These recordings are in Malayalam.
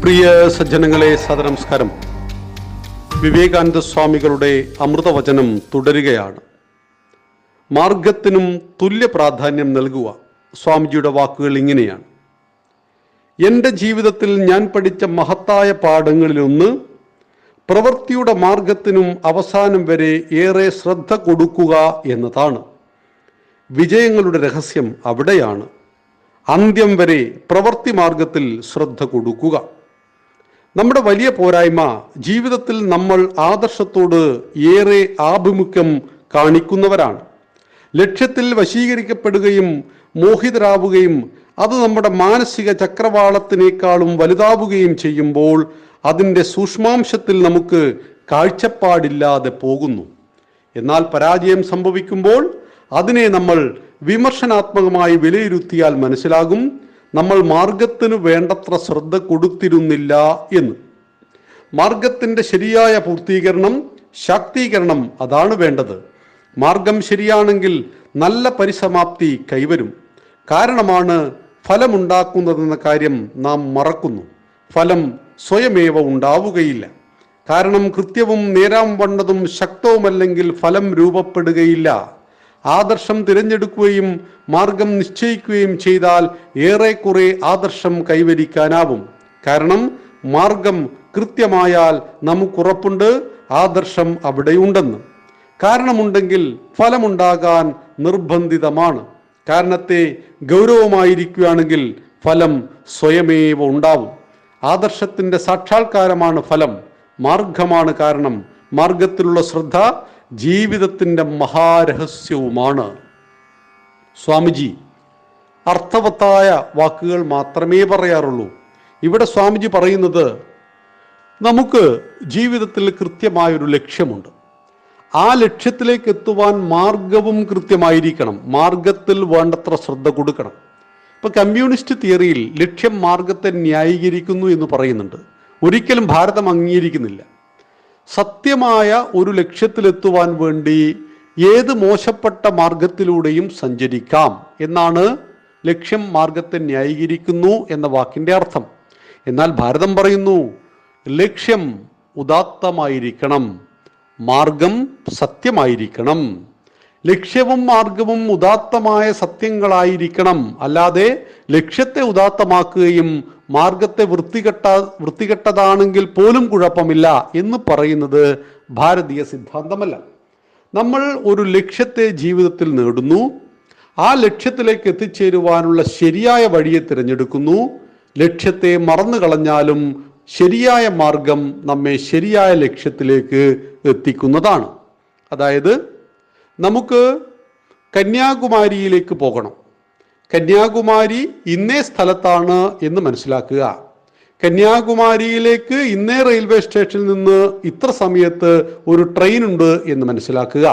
പ്രിയ സജ്ജനങ്ങളെ, സദനമസ്കാരം. വിവേകാനന്ദ സ്വാമികളുടെ അമൃതവചനം തുടരുകയാണ്. മാർഗത്തിനും തുല്യ പ്രാധാന്യം നൽകുക. സ്വാമിജിയുടെ വാക്കുകൾ ഇങ്ങനെയാണ്: എൻ്റെ ജീവിതത്തിൽ ഞാൻ പഠിച്ച മഹത്തായ പാഠങ്ങളിലൊന്ന് പ്രവൃത്തിയുടെ മാർഗത്തിനും അവസാനം വരെ ഏറെ ശ്രദ്ധ കൊടുക്കുക എന്നതാണ്. വിജയങ്ങളുടെ രഹസ്യം അവിടെയാണ്. അന്ത്യം വരെ പ്രവൃത്തി മാർഗത്തിൽ ശ്രദ്ധ കൊടുക്കുക. നമ്മുടെ വലിയ പോരായ്മ ജീവിതത്തിൽ നമ്മൾ ആദർശത്തോട് ഏറെ ആഭിമുഖ്യം കാണിക്കുന്നവരാണ്. ലക്ഷ്യത്തിൽ വശീകരിക്കപ്പെടുകയും മോഹിതരാവുകയും അത് നമ്മുടെ മാനസിക ചക്രവാളത്തിനേക്കാളും വലുതാവുകയും ചെയ്യുമ്പോൾ അതിൻ്റെ സൂക്ഷ്മാംശത്തിൽ നമുക്ക് കാഴ്ചപ്പാടില്ലാതെ പോകുന്നു. എന്നാൽ പരാജയം സംഭവിക്കുമ്പോൾ അതിനെ നമ്മൾ വിമർശനാത്മകമായി വിലയിരുത്തിയാൽ മനസ്സിലാകും നമ്മൾ മാർഗത്തിന് വേണ്ടത്ര ശ്രദ്ധ കൊടുത്തിരുന്നില്ല എന്ന്. മാർഗത്തിൻ്റെ ശരിയായ പൂർത്തീകരണം, ശാക്തീകരണം അതാണ് വേണ്ടത്. മാർഗം ശരിയാണെങ്കിൽ നല്ല പരിസമാപ്തി കൈവരും. കാരണമാണ് ഫലമുണ്ടാക്കുന്നതെന്ന കാര്യം നാം മറക്കുന്നു. ഫലം സ്വയമേവ ഉണ്ടാവുകയില്ല. കാരണം കൃത്യവും നേരാം വണ്ണതും ശക്തവുമല്ലെങ്കിൽ ഫലം രൂപപ്പെടുകയില്ല. ആദർശം തിരഞ്ഞെടുക്കുകയും മാർഗം നിശ്ചയിക്കുകയും ചെയ്താൽ ഏറെക്കുറെ ആദർശം കൈവരിക്കാനാവും. കാരണം മാർഗം കൃത്യമായാൽ നമുക്കുറപ്പുണ്ട് ആദർശം അവിടെയുണ്ടെന്ന്. കാരണമുണ്ടെങ്കിൽ ഫലമുണ്ടാകാൻ നിർബന്ധിതമാണ്. കാരണത്തെ ഗൗരവമായിരിക്കുകയാണെങ്കിൽ ഫലം സ്വയമേവ ഉണ്ടാവും. ആദർശത്തിൻ്റെ സാക്ഷാത്കാരമാണ് ഫലം, മാർഗമാണ് കാരണം. മാർഗത്തിലുള്ള ശ്രദ്ധ ജീവിതത്തിൻ്റെ മഹാരഹസ്യവുമാണ്. സ്വാമിജി അർത്ഥവത്തായ വാക്കുകൾ മാത്രമേ പറയാറുള്ളൂ. ഇവിടെ സ്വാമിജി പറയുന്നത് നമുക്ക് ജീവിതത്തിൽ കൃത്യമായൊരു ലക്ഷ്യമുണ്ട്. ആ ലക്ഷ്യത്തിലേക്ക് എത്തുവാൻ മാർഗവും കൃത്യമായിരിക്കണം. മാർഗത്തിൽ വേണ്ടത്ര ശ്രദ്ധ കൊടുക്കണം. ഇപ്പൊ കമ്മ്യൂണിസ്റ്റ് തിയറിയിൽ ലക്ഷ്യം മാർഗത്തെ ന്യായീകരിക്കുന്നു എന്ന് പറയുന്നുണ്ട്. ഒരിക്കലും ഭാരതം അംഗീകരിക്കുന്നില്ല. സത്യമായ ഒരു ലക്ഷ്യത്തിലെത്തുവാൻ വേണ്ടി ഏത് മോശപ്പെട്ട മാർഗത്തിലൂടെയും സഞ്ചരിക്കാം എന്നാണ് ലക്ഷ്യം മാർഗത്തെ ന്യായീകരിക്കുന്നു എന്ന വാക്കിൻ്റെ അർത്ഥം. എന്നാൽ ഭാരതം പറയുന്നു ലക്ഷ്യം ഉദാത്തമായിരിക്കണം, മാർഗം സത്യമായിരിക്കണം. ലക്ഷ്യവും മാർഗവും ഉദാത്തമായ സത്യങ്ങളായിരിക്കണം. അല്ലാതെ ലക്ഷ്യത്തെ ഉദാത്തമാക്കുകയും മാർഗത്തെ വൃത്തികെട്ടതാണെങ്കിൽ പോലും കുഴപ്പമില്ല എന്ന് പറയുന്നത് ഭാരതീയ സിദ്ധാന്തമല്ല. നമ്മൾ ഒരു ലക്ഷ്യത്തെ ജീവിതത്തിൽ നേടുന്നു. ആ ലക്ഷ്യത്തിലേക്ക് എത്തിച്ചേരുവാനുള്ള ശരിയായ വഴിയെ തിരഞ്ഞെടുക്കുന്നു. ലക്ഷ്യത്തെ മറന്നു കളഞ്ഞാലും ശരിയായ മാർഗം നമ്മെ ശരിയായ ലക്ഷ്യത്തിലേക്ക് എത്തിക്കുന്നതാണ്. അതായത് നമുക്ക് കന്യാകുമാരിയിലേക്ക് പോകണം. കന്യാകുമാരി ഇന്നേ സ്ഥലത്താണ് എന്ന് മനസ്സിലാക്കുക. കന്യാകുമാരിയിലേക്ക് ഇന്നേ റെയിൽവേ സ്റ്റേഷനിൽ നിന്ന് ഇത്ര സമയത്ത് ഒരു ട്രെയിൻ ഉണ്ട് എന്ന് മനസ്സിലാക്കുക.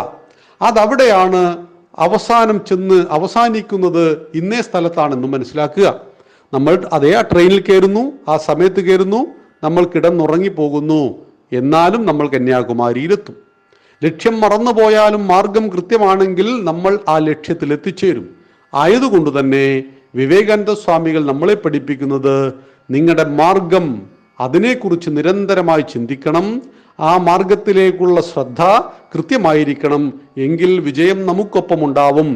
അതവിടെയാണ് അവസാനം ചെന്ന് അവസാനിക്കുന്നത് ഇന്നേ സ്ഥലത്താണെന്ന് മനസ്സിലാക്കുക. നമ്മൾ അതേ ആ ട്രെയിനിൽ കയറുന്നു, ആ സമയത്ത് കയറുന്നു, നമ്മൾ കിടന്നുറങ്ങി പോകുന്നു. എന്നാലും നമ്മൾ കന്യാകുമാരിയിലെത്തും. ലക്ഷ്യം മറന്നുപോയാലും മാർഗം കൃത്യമാണെങ്കിൽ നമ്മൾ ആ ലക്ഷ്യത്തിൽ എത്തിച്ചേരും. ആയതുകൊണ്ട് തന്നെ വിവേകാനന്ദ സ്വാമികൾ നമ്മളെ പഠിപ്പിക്കുന്നത് നിങ്ങളുടെ മാർഗം അതിനെക്കുറിച്ച് നിരന്തരമായി ചിന്തിക്കണം. ആ മാർഗത്തിലേക്കുള്ള ശ്രദ്ധ കൃത്യമായിരിക്കണം. എങ്കിൽ വിജയം നമുക്കൊപ്പം ഉണ്ടാവും.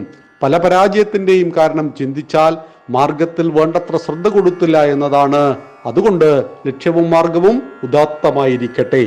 പല പരാജയത്തിൻ്റെയും കാരണം ചിന്തിച്ചാൽ മാർഗത്തിൽ വേണ്ടത്ര ശ്രദ്ധ കൊടുത്തില്ല എന്നതാണ്. അതുകൊണ്ട് ലക്ഷ്യവും മാർഗവും ഉദാത്തമായിരിക്കട്ടെ.